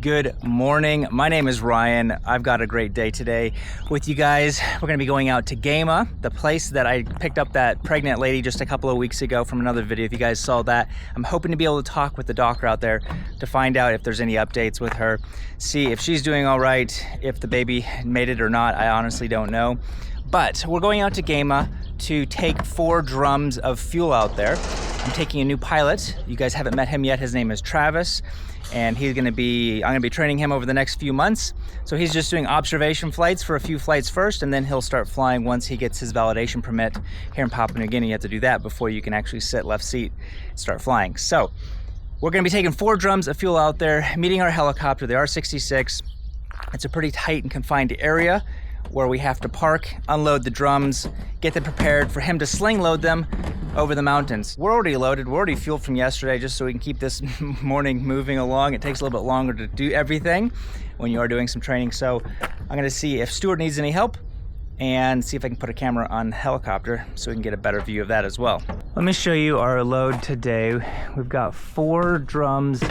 Good morning. My name is Ryan. I've got a great day today with you guys. We're going to be going out to Gama, the place that I picked up that pregnant lady just a couple of weeks ago from another video. If you guys saw that, I'm hoping to be able to talk with the doctor out there to find out if there's any updates with her, see if she's doing all right, if the baby made it or not. I honestly don't know. But we're going out to Gama to take 4 drums of fuel out there. I'm taking a new pilot. You guys haven't met him yet. His name is Travis. And I'm gonna be training him over the next few months. So he's just doing observation flights for a few flights first, and then he'll start flying once he gets his validation permit. Here in Papua New Guinea, you have to do that before you can actually sit left seat and start flying. So we're gonna be taking 4 drums of fuel out there, meeting our helicopter, the R66. It's a pretty tight and confined area where we have to park, unload the drums, get them prepared for him to sling load them over the mountains. We're already loaded, we're already fueled from yesterday just so we can keep this morning moving along. It takes a little bit longer to do everything when you are doing some training. So I'm gonna see if Stuart needs any help and see if I can put a camera on the helicopter so we can get a better view of that as well. Let me show you our load today. We've got 4 drums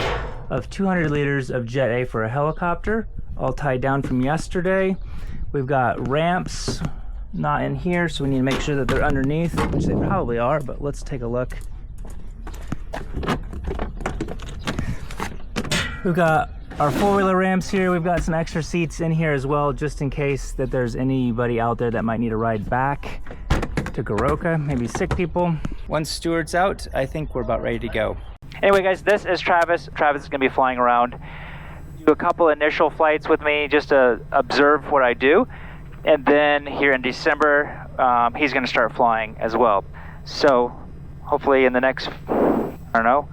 of 200 liters of Jet A for a helicopter, all tied down from yesterday. We've got ramps not in here, so we need to make sure that they're underneath, which they probably are, but let's take a look. We've got our 4-wheeler ramps here. We've got some extra seats in here as well, just in case that there's anybody out there that might need a ride back to Goroka, maybe sick people. Once Stuart's out, I think we're about ready to go. Anyway guys, this is Travis. Travis is gonna be flying around. Do a couple initial flights with me just to observe what I do, and then here in December he's going to start flying as well. So hopefully in the next, I don't know,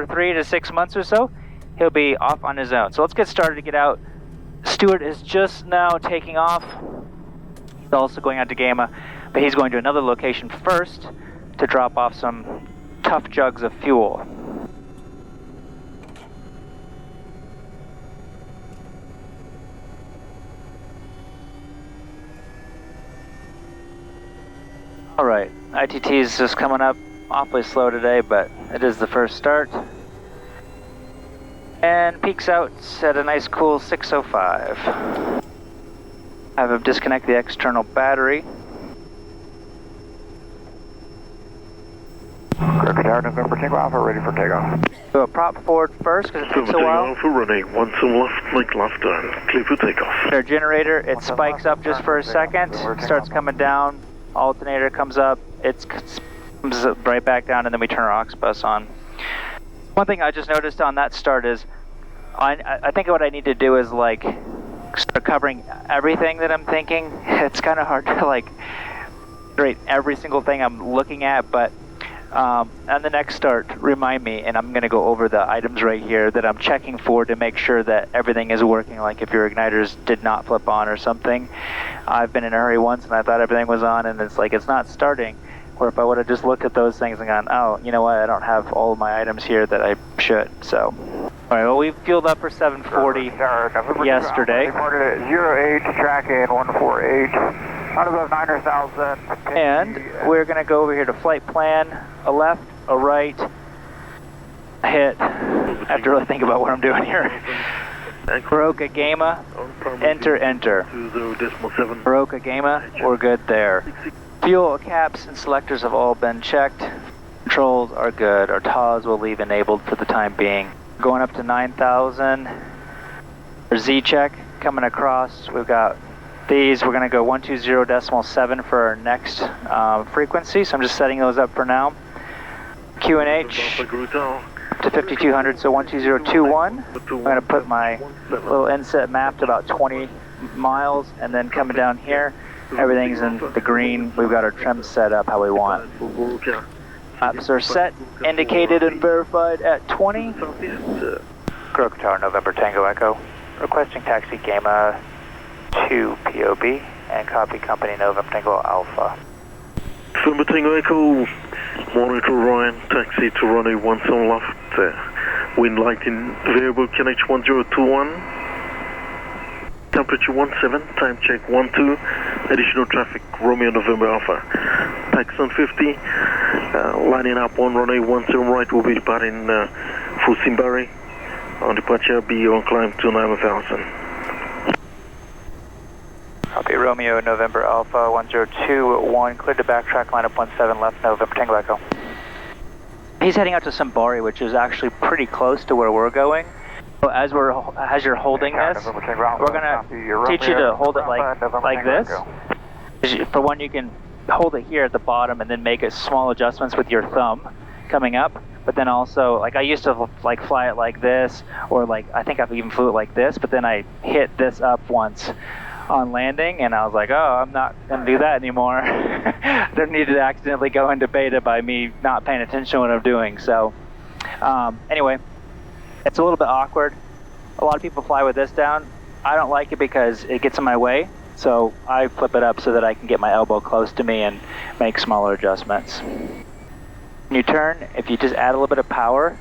3 to 6 months or so, he'll be off on his own. So let's get started to get out. Stuart is just now taking off. He's also going out to Gama, but he's going to another location first to drop off some tough jugs of fuel. All right, ITT is just coming up awfully slow today, but it is the first start. And peaks out at a nice cool 6:05. Have him disconnect the external battery. Tower November Tango Alpha, ready for takeoff. Do a prop forward first because it takes a while. Alpha running, 1 some left, make left turn, clear for takeoff. Our generator, it spikes up just for a second, starts coming down. Alternator comes up, it comes right back down, and then we turn our aux bus on. One thing I just noticed on that start is, I think what I need to do is like start covering everything that I'm thinking. It's kind of hard to like rate every single thing I'm looking at, but on the next start, remind me, and I'm going to go over the items right here that I'm checking for to make sure that everything is working, like if your igniters did not flip on or something. I've been in a hurry once and I thought everything was on and it's like it's not starting, or if I would have just looked at those things and gone, oh, you know what, I don't have all of my items here that I should. So, alright, well, we fueled up for 740 yesterday. Reported at 08, TrackIr 148. Out above 9,000. And we're going to go over here to flight plan, a left, a right, a hit. I have to really think about what I'm doing here. Goroka Gama, enter. Goroka Gama, we're good there. Fuel caps and selectors have all been checked. Controls are good. Our TAWs will leave enabled for the time being. Going up to 9,000. Our Z check coming across. We've got these. We're going to go 120.7 for our next frequency, so I'm just setting those up for now. QNH to 5200, so 12021. I'm going to put my little inset map to about 20 miles, and then coming down here, everything's in the green. We've got our trim set up how we want. Maps are set, indicated and verified at 20. Goroka Tower, November Tango Echo. Requesting taxi Gama 2 POB and copy company November Tango Alpha. November Tango Echo, monitor Ryan, taxi to runway 1 some left, wind light in variable QNH 1021, temperature 17, time check 12, additional traffic Romeo November Alpha, Paxton 50, lining up on runway 17 right, will be departing Fusimbari, On departure, be on climb to 9000. Copy, Romeo, November Alpha 1021, cleared to backtrack, line up 17 left, November Tango Echo. He's heading out to Simbari, which is actually pretty close to where we're going. So as you're holding this, we're gonna teach you to hold it like this. For one, you can hold it here at the bottom and then make small adjustments with your thumb coming up. But then also, like I used to like fly it like this, or like I think I've even flew it like this. But then I hit this up once on landing, and I was like, oh, I'm not gonna do that anymore. I don't need to accidentally go into beta by me not paying attention to what I'm doing. So anyway, it's a little bit awkward. A lot of people fly with this down. I don't like it because it gets in my way. So I flip it up so that I can get my elbow close to me and make smaller adjustments. When you turn, if you just add a little bit of power,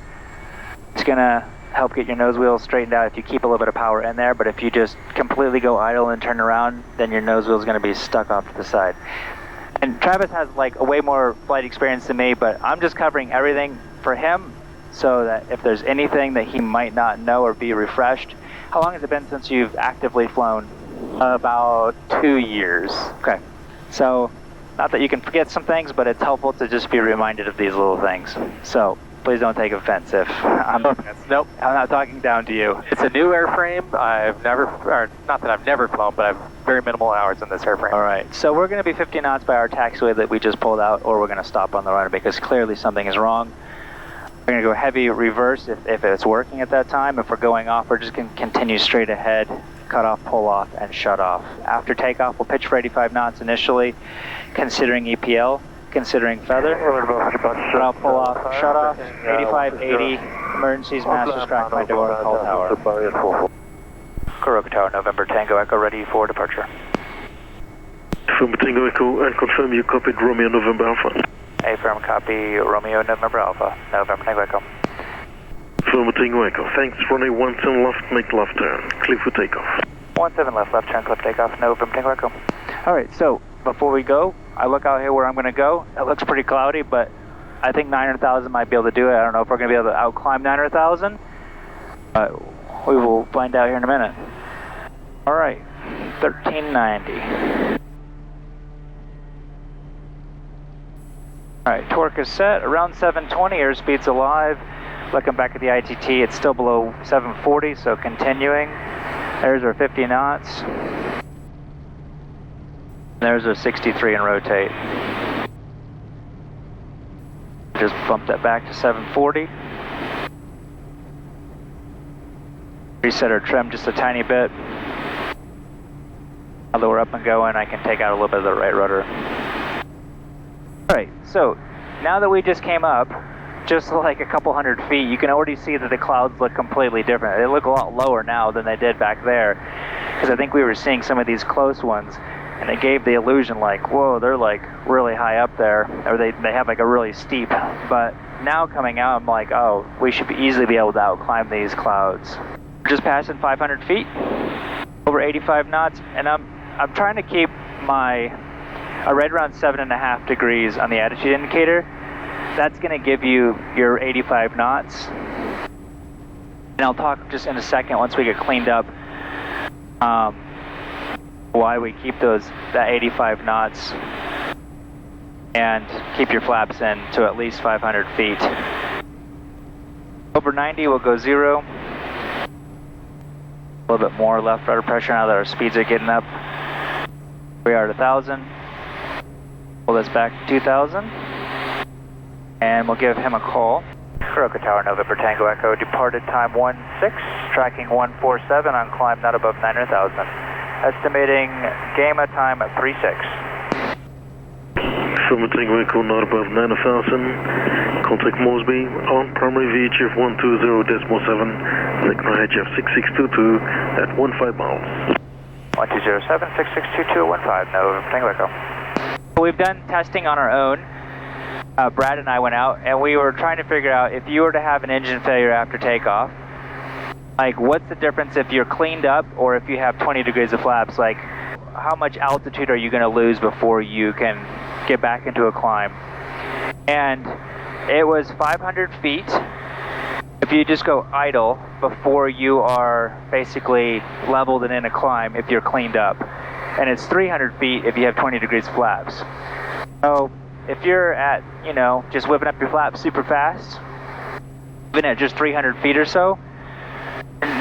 it's gonna help get your nose wheel straightened out if you keep a little bit of power in there. But if you just completely go idle and turn around, then your nose wheel is gonna be stuck off to the side. And Travis has like a way more flight experience than me, but I'm just covering everything for him so that if there's anything that he might not know or be refreshed. How long has it been since you've actively flown? About 2 years. Okay. So, not that you can forget some things, but it's helpful to just be reminded of these little things. So, please don't take offense if nope, I'm not talking down to you. It's a new airframe. I've never, or not that I've never flown, but I've very minimal hours in this airframe. All right. So we're going to be 50 knots by our taxiway that we just pulled out, or we're going to stop on the runner because clearly something is wrong. We're going to go heavy reverse if it's working at that time. If we're going off, we're just going to continue straight ahead, cut off, pull off, and shut off. After takeoff, we'll pitch for 85 knots initially, considering EPL, considering feather. But I'll pull off, shut off, 85, 80, emergencies, masters, crack my door, call tower. Kuroka Tower, November Tango Echo, ready for departure. November Tango Echo, and confirm you copied Romeo November Alpha. Affirm, copy, Romeo November Alpha, November Tango Echo. November Tango Echo, thanks, runway 17 left, make left turn, clear for takeoff. 17 left turn, clip takeoff, November Tango Echo. All right, so before we go, I look out here where I'm going to go. It looks pretty cloudy, but I think 900,000 might be able to do it. I don't know if we're going to be able to outclimb 900,000, but we will find out here in a minute. All right, 1390. All right, torque is set, around 720, airspeed's alive. Looking back at the ITT, it's still below 740, so continuing. There's our 50 knots. There's our 63 and rotate. Just bump that back to 740. Reset our trim just a tiny bit. Now that we're up and going, I can take out a little bit of the right rudder. Alright, so now that we just came up, just like a couple hundred feet, you can already see that the clouds look completely different. They look a lot lower now than they did back there, because I think we were seeing some of these close ones, and it gave the illusion like, whoa, they're like really high up there, or they have like a really steep. But now coming out, I'm like, oh, we should easily be able to outclimb these clouds. We're just passing 500 feet, over 85 knots, and I'm trying to keep I right around 7.5 degrees on the attitude indicator. That's going to give you your 85 knots. And I'll talk just in a second once we get cleaned up why we keep that 85 knots and keep your flaps in to at least 500 feet. Over 90 we'll go 0. A little bit more left rudder pressure now that our speeds are getting up. We are at 1,000. Pull this back to 2,000. And we'll give him a call. Kuroka Tower, November Tango Echo, departed time 16, tracking 147 on climb not above 900,000. Estimating Gamma time at 36. November Tango Echo, not above 900,000. Contact Mosby on primary VHF 120.7, signal HF 6622 at 15 miles. 1207, 662215, November Tango Echo. We've done testing on our own. Brad and I went out and we were trying to figure out if you were to have an engine failure after takeoff, like what's the difference if you're cleaned up or if you have 20 degrees of flaps, like how much altitude are you going to lose before you can get back into a climb? And it was 500 feet. If you just go idle before you are basically leveled and in a climb, if you're cleaned up, and it's 300 feet if you have 20 degrees flaps. So if you're at, you know, just whipping up your flaps super fast, even at just 300 feet or so,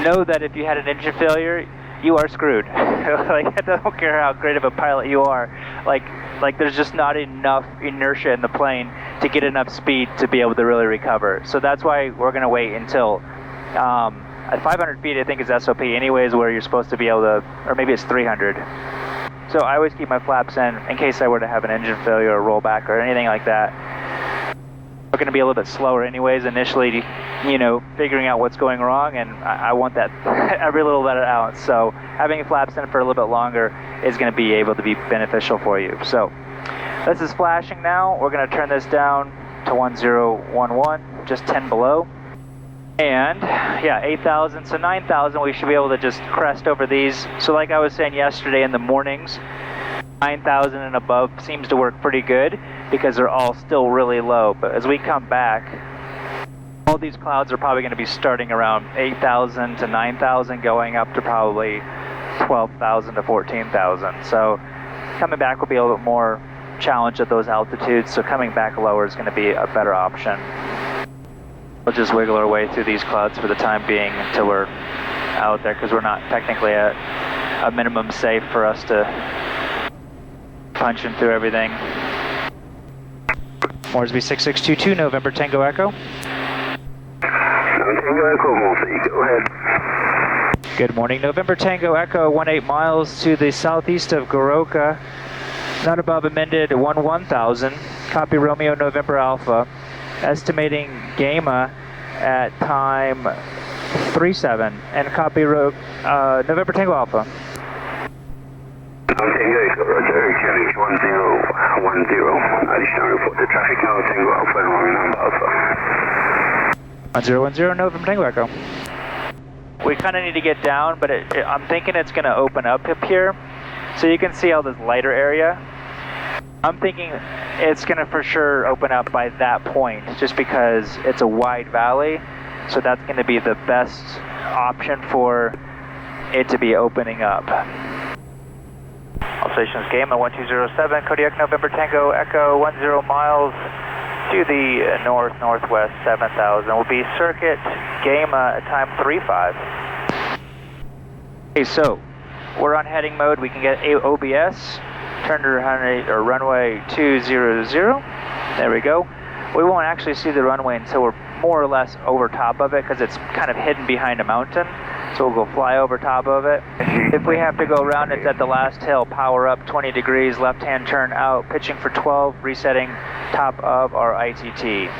know that if you had an engine failure, you are screwed. Like, I don't care how great of a pilot you are, like there's just not enough inertia in the plane to get enough speed to be able to really recover. So that's why we're gonna wait until at 500 feet I think is SOP anyways, where you're supposed to be able to, or maybe it's 300. So I always keep my flaps in case I were to have an engine failure or rollback or anything like that. We're going to be a little bit slower anyways initially, you know, figuring out what's going wrong, and I want that every little bit of ounce. So having flaps in for a little bit longer is going to be able to be beneficial for you. So this is flashing now. We're going to turn this down to 1011, just 10 below. And yeah, 8,000, so 9,000, we should be able to just crest over these. So like I was saying yesterday in the mornings, 9,000 and above seems to work pretty good because they're all still really low. But as we come back, all these clouds are probably going to be starting around 8,000 to 9,000, going up to probably 12,000 to 14,000. So coming back will be a little bit more challenge at those altitudes. So coming back lower is going to be a better option. We'll just wiggle our way through these clouds for the time being until we're out there, because we're not technically at a minimum safe for us to punch in through everything. Moresby 6622, November Tango Echo. Tango Echo, Moresby, go ahead. Good morning, November Tango Echo, 18 miles to the southeast of Goroka, not above amended 1000. Copy Romeo November Alpha. Estimating Gamma at time 37, and copy November Tango Alpha. Tango Echo, Roger, Chevy 1010. Additional report to traffic now, Tango Alpha and Romeo November Alpha. 1010, November Tango Echo. We kind of need to get down, but I'm thinking it's going to open up here, so you can see all this lighter area. I'm thinking it's going to for sure open up by that point, just because it's a wide valley, so that's going to be the best option for it to be opening up. All stations, Gamma 1207, Kodiak November Tango Echo, 10 miles to the northwest 7,000. Will be circuit Gamma at time 35. Okay, so we're on heading mode. We can get OBS. Turn to runway 200. There we go. We won't actually see the runway until we're more or less over top of it, because it's kind of hidden behind a mountain. So we'll go fly over top of it. If we have to go around, it's at the last hill. Power up 20 degrees, left hand turn out, pitching for 12, resetting top of our ITT.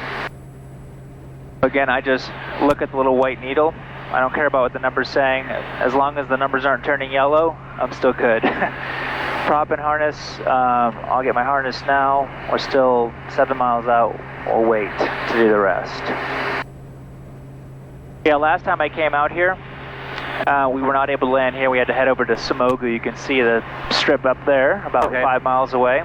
Again, I just look at the little white needle. I don't care about what the number's saying. As long as the numbers aren't turning yellow, I'm still good. Prop and harness, I'll get my harness now. We're still 7 miles out. We'll wait to do the rest. Yeah, last time I came out here, we were not able to land here. We had to head over to Simogu. You can see the strip up there, about 5 miles away.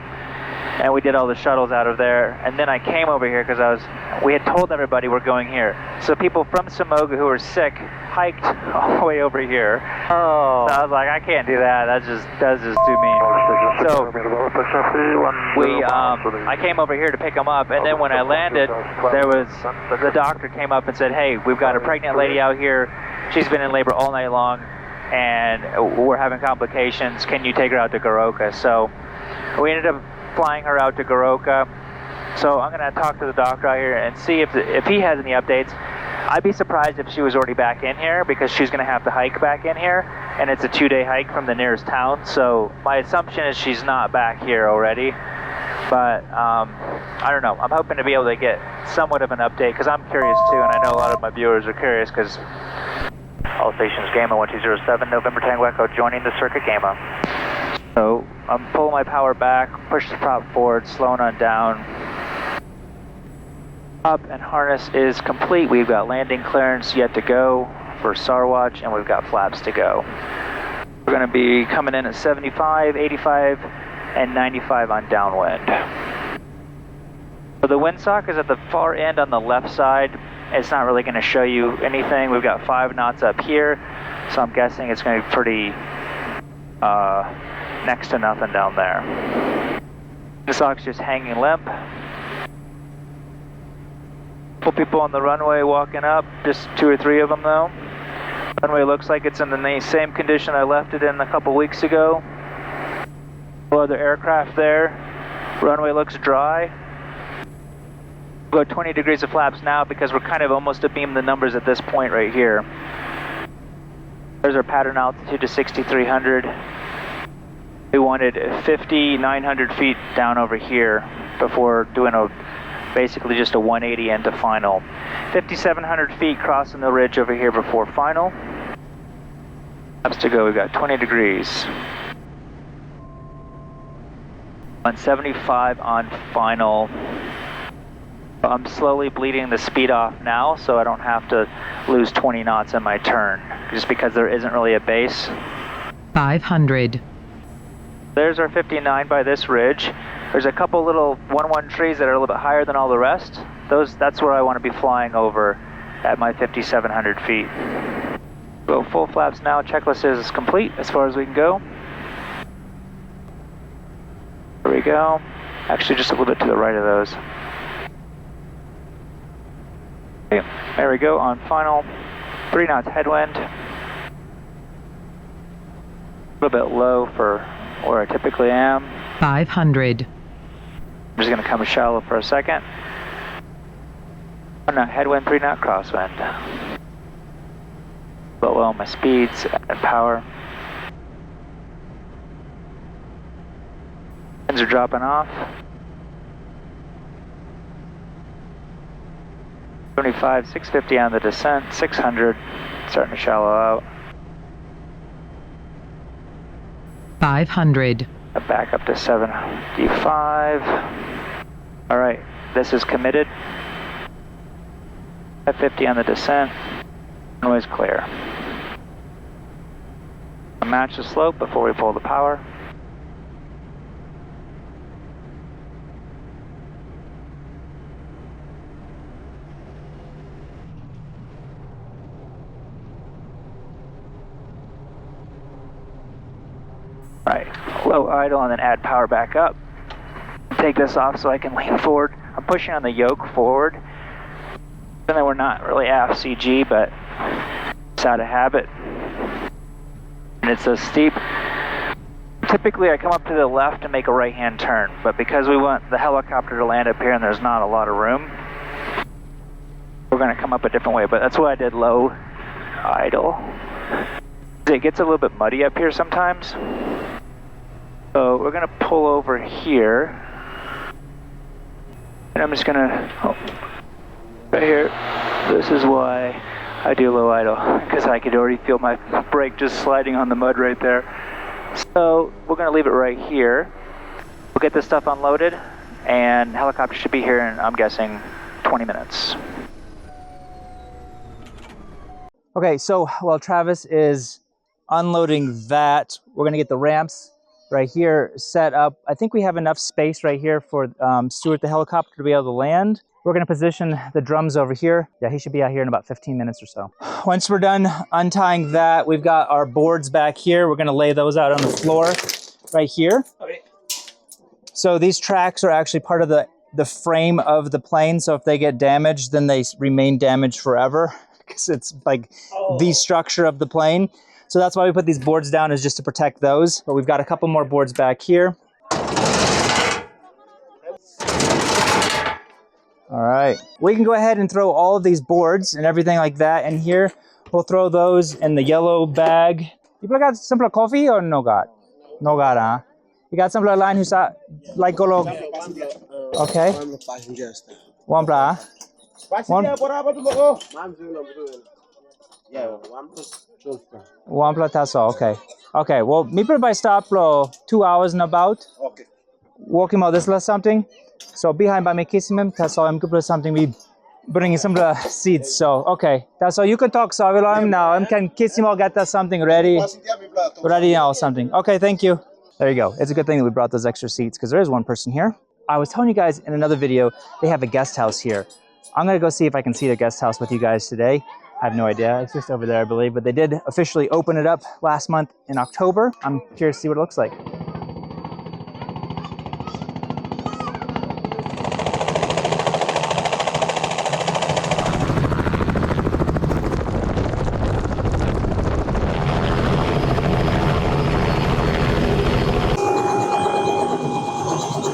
And we did all the shuttles out of there. And then I came over here because we had told everybody we're going here. So people from Simogu who were sick hiked all the way over here. Oh. So I was like, I can't do that. That's just too mean. So I came over here to pick them up, and then when I landed, the doctor came up and said, hey, we've got a pregnant lady out here. She's been in labor all night long, and we're having complications. Can you take her out to Goroka? So we ended up flying her out to Goroka. So I'm going to talk to the doctor out here and see if he has any updates. I'd be surprised if she was already back in here, because she's going to have to hike back in here, and it's a 2-day hike from the nearest town. So my assumption is she's not back here already. But I don't know. I'm hoping to be able to get somewhat of an update, because I'm curious too, and I know a lot of my viewers are curious, because all stations Gamma 1207, November Tango Echo, joining the circuit Gamma. So I'm pulling my power back, push the prop forward, slowing on down. Up and harness is complete. We've got landing clearance yet to go for Sarwatch, and we've got flaps to go. We're going to be coming in at 75, 85, and 95 on downwind. So the windsock is at the far end on the left side. it's not really going to show you anything. We've got 5 knots up here, so I'm guessing it's going to be pretty next to nothing down there. This hawk's just hanging limp. Couple people on the runway walking up, just 2 or 3 of them though. Runway looks like it's in the same condition I left it in a couple weeks ago. No other aircraft there. Runway looks dry. We'll go 20 degrees of flaps now because we're kind of almost abeam the numbers at this point right here. There's our pattern altitude to 6,300. We wanted 5,900 feet down over here before doing basically just a 180 into final. 5,700 feet crossing the ridge over here before final. Laps to go, we've got 20 degrees. 175 on final. I'm slowly bleeding the speed off now, so I don't have to lose 20 knots in my turn, just because there isn't really a base. 500. There's our 59 by this ridge. There's a couple little 1-1 trees that are a little bit higher than all the rest. That's where I want to be flying over at my 5,700 feet. Go full flaps now. Checklist is complete as far as we can go. There we go. Actually, just a little bit to the right of those. Okay, there we go on final. 3 knots headwind. A little bit low for where I typically am. 500. I'm just going to come shallow for a second. 1 knot headwind, 3 knot crosswind. Below on my speeds and power. Winds are dropping off. 75, 650 on the descent, 600, starting to shallow out. 500. Back up to 75. All right, this is committed. 550 on the descent. Runway's clear. Match the slope before we pull the power. Right, low idle and then add power back up. Take this off so I can lean forward. I'm pushing on the yoke forward. Even though we're not really aft CG, but it's out of habit. And it's so steep. Typically I come up to the left and make a right-hand turn, but because we want the helicopter to land up here and there's not a lot of room, we're gonna come up a different way, but that's why I did low idle. It gets a little bit muddy up here sometimes. So we're gonna pull over here. And I'm just gonna, right here, this is why I do low idle, because I could already feel my brake just sliding on the mud right there. So we're gonna leave it right here. We'll get this stuff unloaded, and helicopter should be here in, I'm guessing, 20 minutes. Okay, so while Travis is unloading that, we're gonna get the ramps right here set up. I think we have enough space right here for Stuart the helicopter to be able to land. We're gonna position the drums over here. Yeah, he should be out here in about 15 minutes or so. Once we're done untying that, we've got our boards back here. We're gonna lay those out on the floor right here. Okay. So these tracks are actually part of the frame of the plane. So if they get damaged, then they remain damaged forever, because it's like the structure of the plane. So that's why we put these boards down, is just to protect those. But we've got a couple more boards back here. All right, we can go ahead and throw all of these boards and everything like that in here. We'll throw those in the yellow bag. You got some coffee or no got? No got, huh? You got some line who's like go. Okay. One bra. One plus tasso, okay. Okay, well, me by stop 2 hours and about. Okay. Walking about this last something. So behind by me kissing him, tasso I'm good something we bringing some seeds. So okay. Tasso you can talk so I will him now. I can kiss him or get that something ready. Ready now something. Okay, thank you. There you go. It's a good thing that we brought those extra seats because there is one person here. I was telling you guys in another video, they have a guest house here. I'm gonna go see if I can see the guest house with you guys today. I have no idea, it's just over there, I believe, but they did officially open it up last month in October. I'm curious to see what it looks like.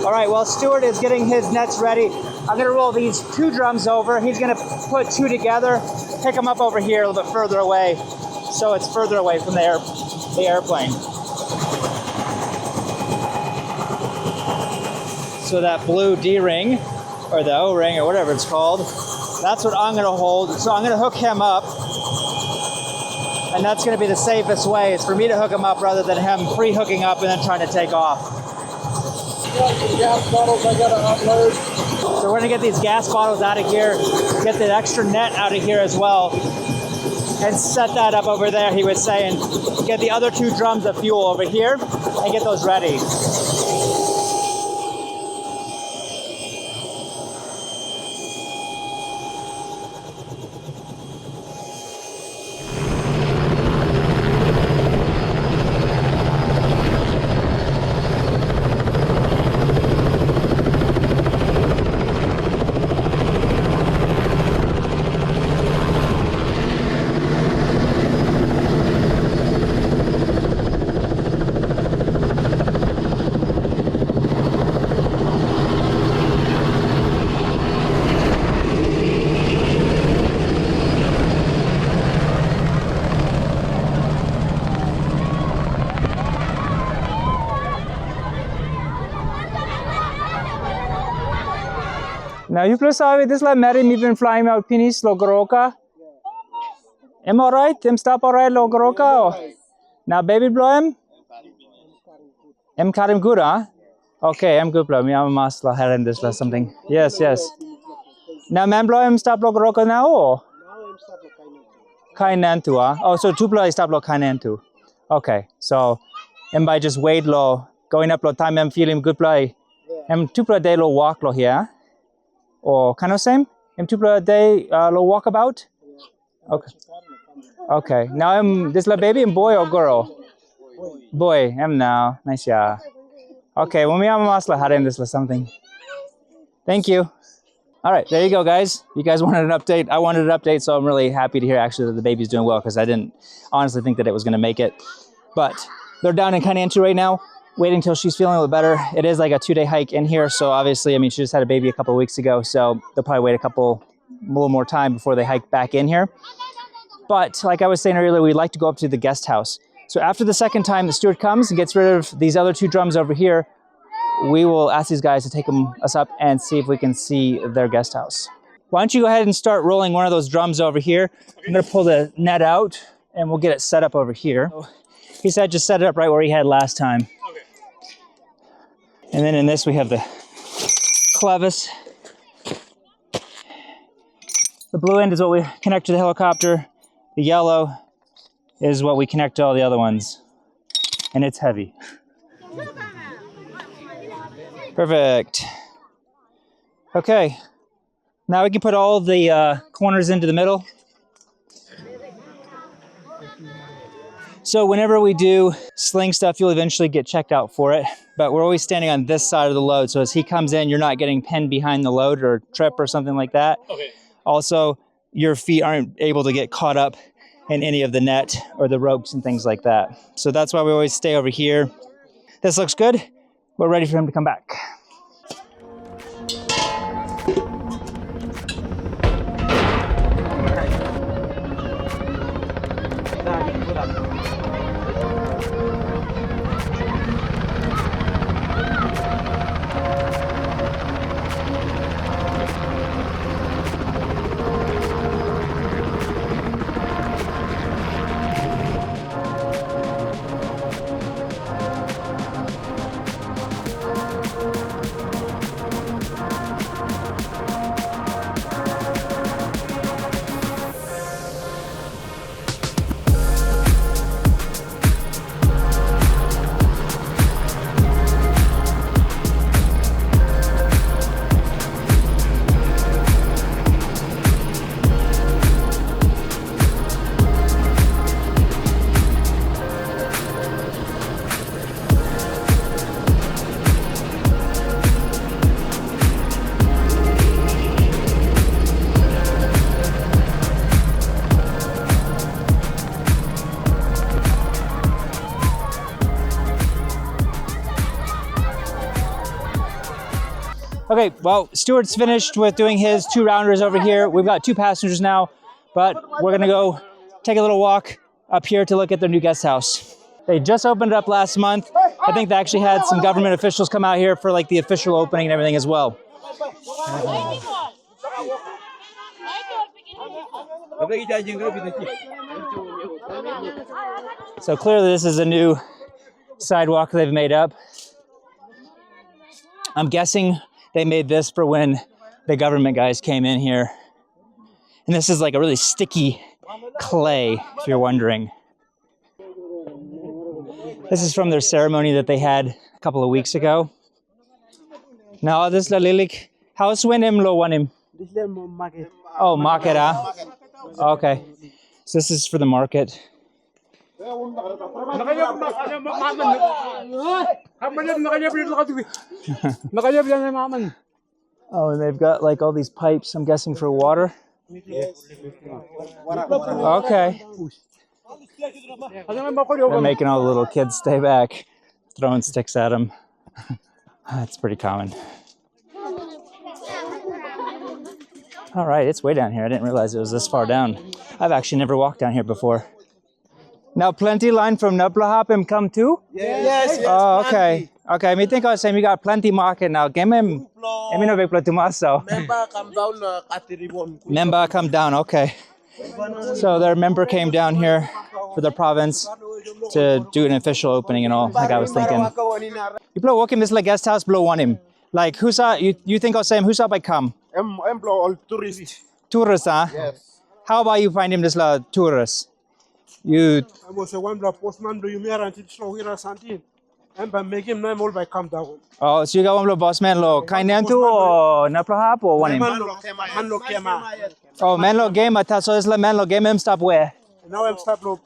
All right, while Stuart is getting his nets ready, I'm gonna roll these 2 drums over. He's gonna put 2 together, pick them up over here a little bit further away, so it's further away from the airplane. So that blue D-ring, or the O-ring, or whatever it's called, that's what I'm gonna hold. So I'm gonna hook him up, and that's gonna be the safest way. It's for me to hook him up rather than him pre-hooking up and then trying to take off. Gas bottles I gotta unload. So we're gonna get these gas bottles out of here, get the extra net out of here as well, and set that up over there, he was saying. Get the other 2 drums of fuel over here and get those ready. Now you plus have this like Mary me been flying out finish Logoroka. Am I right? Am stop alright Logoroka? Now baby blow him? Am Karim good, huh? Okay, I'm good blow me. I'm a master hair in this or something. Yes, yes. Now man blow him stop Logoroka now or? Kainan too, huh? Oh, so 2 blow stop lo Kainan too. Okay, so am by just wait low, going up low time I'm feeling good play. Am 2 blow day low walk low here. Or kind of same? Am 2 a day low walkabout? Okay. Okay. Now I'm this little baby, am boy or girl? Boy, am now. Nice, yeah. Okay, when we have a masla had in this or something. Thank you. All right, there you go, guys. You guys wanted an update. I wanted an update, so I'm really happy to hear actually that the baby's doing well, because I didn't honestly think that it was going to make it. But they're down in Kainantu right now, waiting till she's feeling a little better. It is like a 2-day hike in here, so obviously, I mean, she just had a baby a couple of weeks ago, so they'll probably wait a little more time before they hike back in here. But like I was saying earlier, we'd like to go up to the guest house. So after the second time the steward comes and gets rid of these other 2 drums over here, we will ask these guys to take us up and see if we can see their guest house. Why don't you go ahead and start rolling one of those drums over here. I'm gonna pull the net out and we'll get it set up over here. He said just set it up right where he had last time. And then in this we have the clevis. The blue end is what we connect to the helicopter. The yellow is what we connect to all the other ones. And it's heavy. Perfect. Okay. Now we can put all the corners into the middle. So whenever we do sling stuff, you'll eventually get checked out for it. But we're always standing on this side of the load. So as he comes in, you're not getting pinned behind the load or trip or something like that. Okay. Also, your feet aren't able to get caught up in any of the net or the ropes and things like that. So that's why we always stay over here. This looks good. We're ready for him to come back. Okay, well, Stuart's finished with doing his 2 rounders over here. We've got 2 passengers now, but we're gonna go take a little walk up here to look at their new guest house. They just opened it up last month. I think they actually had some government officials come out here for like the official opening and everything as well. So clearly this is a new sidewalk they've made up. I'm guessing they made this for when the government guys came in here. And this is like a really sticky clay, if you're wondering. This is from their ceremony that they had a couple of weeks ago. Now this la lilik house winim lo wanim. Oh, market, huh? Okay. So this is for the market. Oh, and they've got like all these pipes, I'm guessing for water. Okay. They're making all the little kids stay back, throwing sticks at them. That's pretty common. All right, it's way down here. I didn't realize it was this far down. I've actually never walked down here before. Now, plenty line from Nablahapim come too? Yes. Oh, okay. Okay, me think I was saying we got plenty market now. Gemem, no big platumaso. Member come down, Katiribon. Member come down, okay. So their member came down here for the province to do an official opening and all, like I was thinking. You blow walk him this like guest house, blow one him. Like who's you think I was saying who's up I come? I'm blow all tourist. Tourist, huh? Yes. How about you find him this la tourist? You I was a one block postman do you mean until slow here something. And by making him all by come down. oh, so you got one blow boss man lo kainantu or naplahap or one him? Manlo kema. Oh, manlo game ata so this la manlo game him stop where? Now I'm stop lo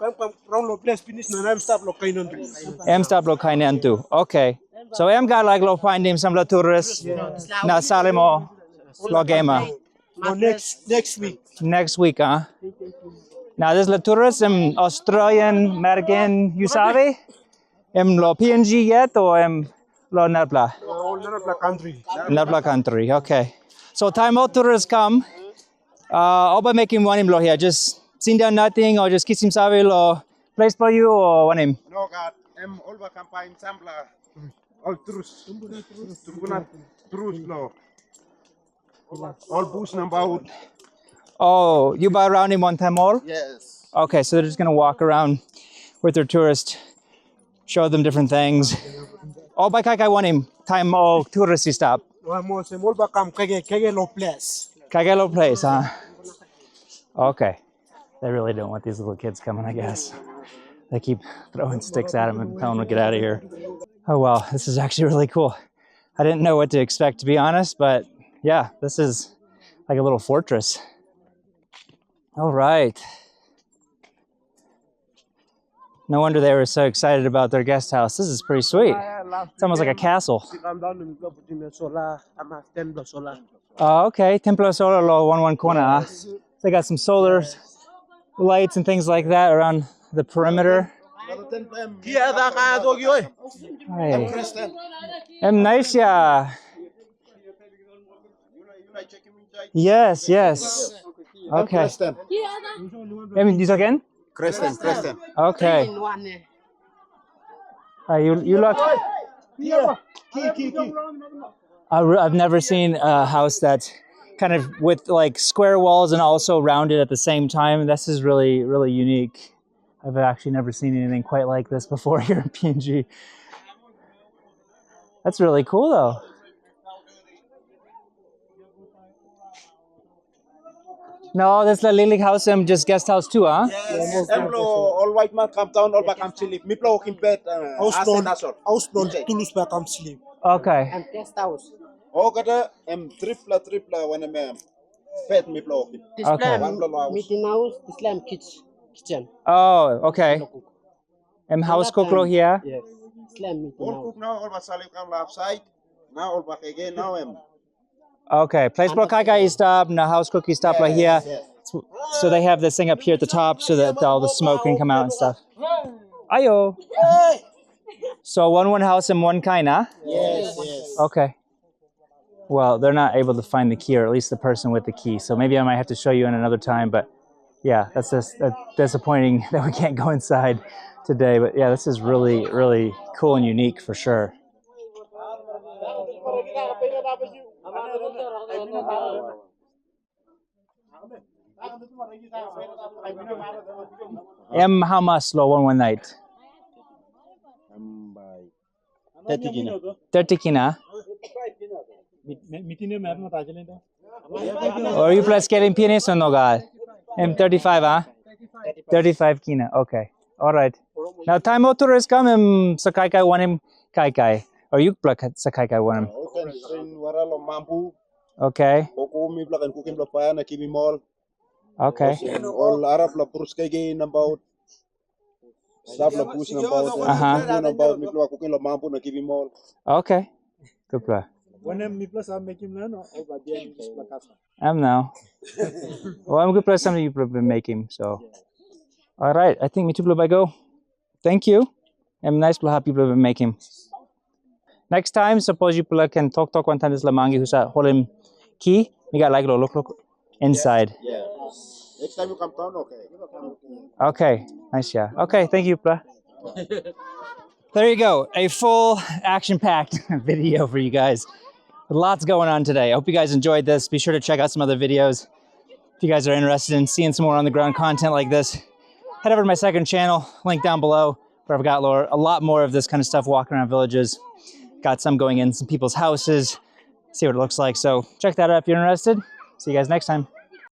round lo place finish now I'm stop lo kainantu. M stop lo kainantu. Okay. So M got like lo find him some la tourists. Na salimo lo gamer. No, next week. Next week, huh? Now this la tourists Australian, American, you sabe? Lo PNG yet or lo Nabla? Nabla country. Nabla country, okay. So time out tourists come. All by making one him lo here. Just seen down nothing or just kiss him sabe lo place for you or one him? No God, all by campaign sampler. All truth. Truth no. All boost number out. Oh, you buy around him one time all? Yes. Okay, so they're just gonna walk around with their tourist, show them different things. Oh, by kai want him time all touristy stop. Kagelo place. Kagelo place, huh? Okay. They really don't want these little kids coming, I guess. They keep throwing sticks at them and telling them to get out of here. Oh wow, this is actually really cool. I didn't know what to expect, to be honest, but yeah, this is like a little fortress. All right. No wonder they were so excited about their guest house. This is pretty sweet. It's almost like a castle. Oh, okay. Templo solar lo one corner. Huh? So they got some solar lights and things like that around the perimeter. Hey. Nice, yeah. Yes, yes. Okay. This again? Creston. Okay. You look. I've never seen a house that's kind of with like square walls and also rounded at the same time. This is really, really unique. I've actually never seen anything quite like this before here in PNG. That's really cool though. No, that's the Lilik house and just guest house too, huh? Yes. All white man come down, all back come sleep. Me blow in bed. House no, Toulouse back come sleep. Okay. And guest house. Oh, got triple when I'm bed me blow. Okay. Meeting house, Islam kitchen. Oh, okay. House cook lo here? Yes. Islam meeting All house. cook now, all back salim come left side. Now all back again, now Okay, place block kai stop, na house cookie stop right here. So they have this thing up here at the top so that all the smoke can come out and stuff. Ayo. So one house and one kind, huh? Yes. Okay. Well, they're not able to find the key, or at least the person with the key. So maybe I might have to show you in another time. But yeah, that's just disappointing that we can't go inside today. But yeah, this is really, really cool and unique for sure. How much low one night? 30 kina. Or you plus getting penis or no god? M35, huh? 35 kina. Okay. All right. Now time motor is come sakai kai one kai. Or you plug sakai kai one. Okay. Okay. All Arab la purus kay gay about sab la push about about mi plo kukin la mampu na kibi mall. Okay. Good plan. I'm now. Well, I'm good plus something you've been making. So, all right. I think me too by go. Thank you. I'm nice to have people been making. Next time, suppose you can talk one time this lamangi who's at holding key. We got like look inside. Yeah. Next time you come down, okay. Okay. Nice, yeah. Okay. Thank you, bro. There you go. A full action-packed video for you guys. Lots going on today. I hope you guys enjoyed this. Be sure to check out some other videos. If you guys are interested in seeing some more on-the-ground content like this, head over to my second channel, link down below, where I've got a lot more of this kind of stuff walking around villages. Got some going in some people's houses, see what it looks like. So check that out if you're interested. See you guys next time.